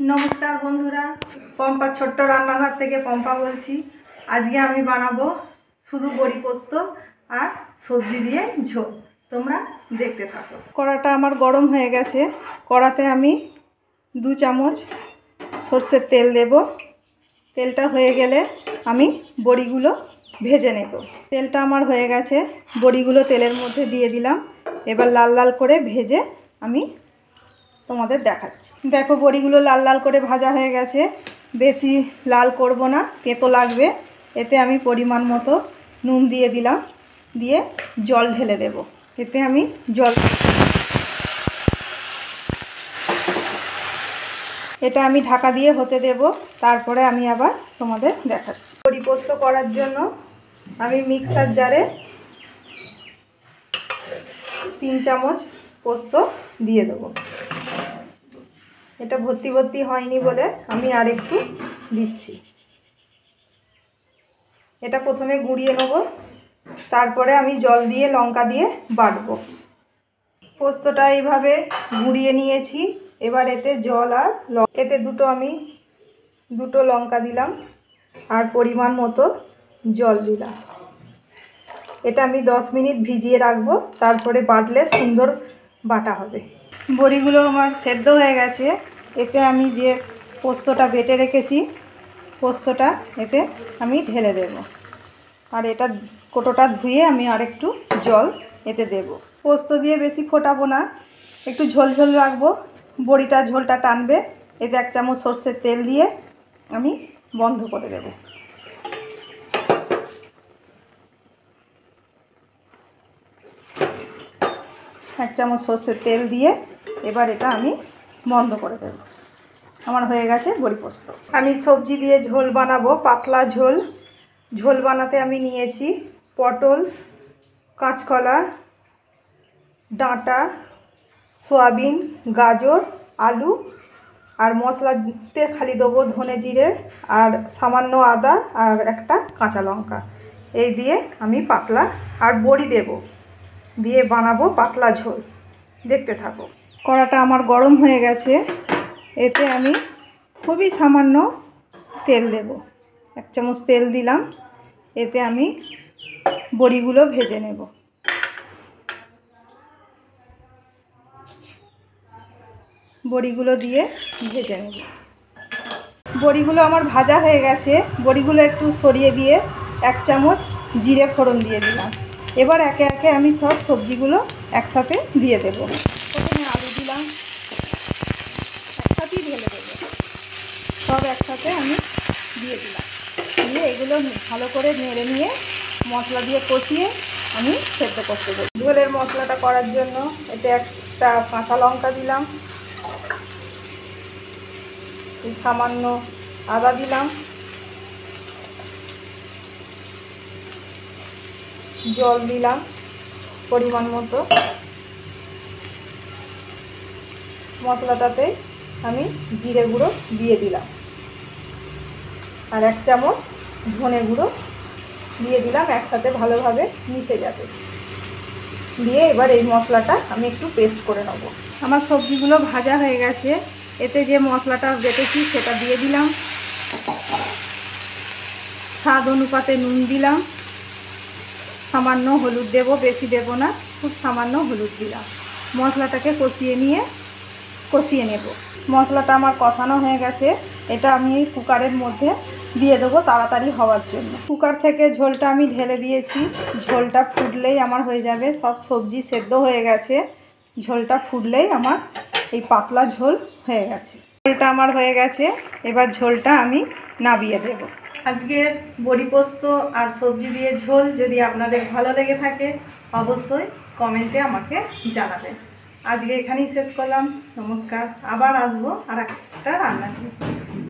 नमस्कार बंधुरा पम्पा छोट्ट रान्नाघर थेके पम्पा बोलছি। আজকে আমি বানাবো শুধু বড়ি পোস্ত আর সবজি দিয়ে ঝোল। তোমরা দেখতে থাকো। কড়াটা আমার গরম হয়ে গেছে। কড়াতে আমি 2 চামচ সরষের তেল দেব। তেলটা হয়ে গেলে আমি বড়িগুলো ভেজে নেব। তেলটা আমার হয়ে গেছে, বড়িগুলো তেলের মধ্যে দিয়ে দিলাম। এবার লাল লাল করে ভেজে আমি তোমাদের দেখাচ্ছি। দেখো বড়িগুলো লাল লাল করে ভাজা হয়ে গেছে। বেশি লাল করব না, তেতো লাগবে। এতে আমি পরিমাণ মতো নুন দিয়ে দিলাম, দিয়ে জল ঢেলে দেব। এতে আমি এটা আমি ঢাকা দিয়ে হতে দেব। তারপরে আমি আবার তোমাদের দেখাচ্ছি। বড়ি পোস্ত করার জন্য আমি মিক্সার জারে 3 চামচ পোস্ত দিয়ে দেবো। এটা ভর্তি ভর্তি হয়নি বলে আমি আর একটু দিচ্ছি। এটা প্রথমে গুঁড়িয়ে নেব, তারপরে আমি জল দিয়ে লঙ্কা দিয়ে বাটবো। পোস্তটা এইভাবে গুঁড়িয়ে নিয়েছি। এবার এতে জল আর এতে দুটো লঙ্কা দিলাম আর পরিমাণ মতো জল দিলাম। এটা আমি 10 মিনিট ভিজিয়ে রাখবো, তারপরে বাটলে সুন্দর বাটা হবে। বড়িগুলো আমার সেদ্ধ হয়ে গেছে। এতে আমি যে পোস্তটা বেটে রেখেছি, পোস্তটা এতে আমি ঢেলে দেব। আর এটা কোটোটা ধুয়ে আমি আরেকটু জল এতে দেব। পোস্ত দিয়ে বেশি ফোটাবো না, একটু ঝোল ঝোল রাখবো। বড়িটা ঝোলটা টানবে। এতে 1 চামচ সরষের তেল দিয়ে আমি বন্ধ করে দেব। এক চামচ সরষের তেল দিয়ে এবার এটা আমি বন্ধ করে দেব। আমার হয়ে গেছে বড়ি পোস্ত। আমি সবজি দিয়ে ঝোল বানাবো, পাতলা ঝোল। ঝোল বানাতে আমি নিয়েছি পটল, কাঁচকলা, ডাঁটা, সয়াবিন, গাজর, আলু আর মশলাতে খালি দেবো ধনে জিরে আর সামান্য আদা আর একটা কাঁচা লঙ্কা। এই দিয়ে আমি পাতলা আর বড়ি দেব, দিয়ে বানাবো পাতলা ঝোল। দেখতে থাকো। কড়াটা আমার গরম হয়ে গেছে। এতে আমি খুবই সামান্য তেল দেব। 1 চামচ তেল দিলাম। এতে আমি বড়িগুলো ভেজে নেব। বড়িগুলো দিয়ে ভেজে নেব। বড়িগুলো আমার ভাজা হয়ে গেছে। বড়িগুলো একটু সরিয়ে দিয়ে 1 চামচ জিরে ফোড়ন দিয়ে দিলাম। এবার একে একে আমি সব সবজিগুলো একসাথে দিয়ে দেব। প্রথমে আলু দিলাম, একসাথেই ঢেলে দেবো। সব একসাথে আমি দিয়ে দিলাম। দিয়ে এগুলো ভালো করে নেড়ে নিয়ে মশলা দিয়ে কষিয়ে আমি সেদ্ধ করতে দেবো। ঝোলের মশলাটা করার জন্য এতে একটা কাঁচা লঙ্কা দিলাম, সামান্য আদা দিলাম, জল দিলাম পরিমাণ মতো। মশলাটাতে আমি জিরে গুঁড়ো দিয়ে দিলাম আর 1 চামচ ধনে গুঁড়ো দিয়ে দিলাম। একসাথে ভালোভাবে মিশে যাবে। দিয়ে এবার এই মশলাটা আমি একটু পেস্ট করে নেব। আমার সবজিগুলো ভাজা হয়ে গেছে। এতে যে মশলাটা বেটেছি সেটা দিয়ে দিলাম। স্বাদ অনুপাতে নুন দিলাম। সামান্য হলুদ দেব, বেশি দেব না, খুব সামান্য হলুদ দিলাম। মশলাটাকে কষিয়ে নেব। মশলাটা আমার কষানো হয়ে গেছে। এটা আমি এই কুকারের মধ্যে দিয়ে দেবো তাড়াতাড়ি হওয়ার জন্য। কুকার থেকে ঝোলটা আমি ঢেলে দিয়েছি। ঝোলটা ফুটলেই আমার হয়ে যাবে। সব সবজি সেদ্ধ হয়ে গেছে। ঝোলটা ফুটলেই আমার এই পাতলা ঝোল হয়ে গেছে। ঝোলটা আমার হয়ে গেছে। এবার ঝোলটা আমি নামিয়ে দেব। আজকের বড়ি পোস্ত আর সবজি দিয়ে ঝোল যদি আপনাদের ভালো লেগে থাকে অবশ্যই কমেন্টে আমাকে জানাবেন। আজকে এখানেই শেষ করলাম। নমস্কার। আবার আসবো আর একটা রান্না নিয়ে।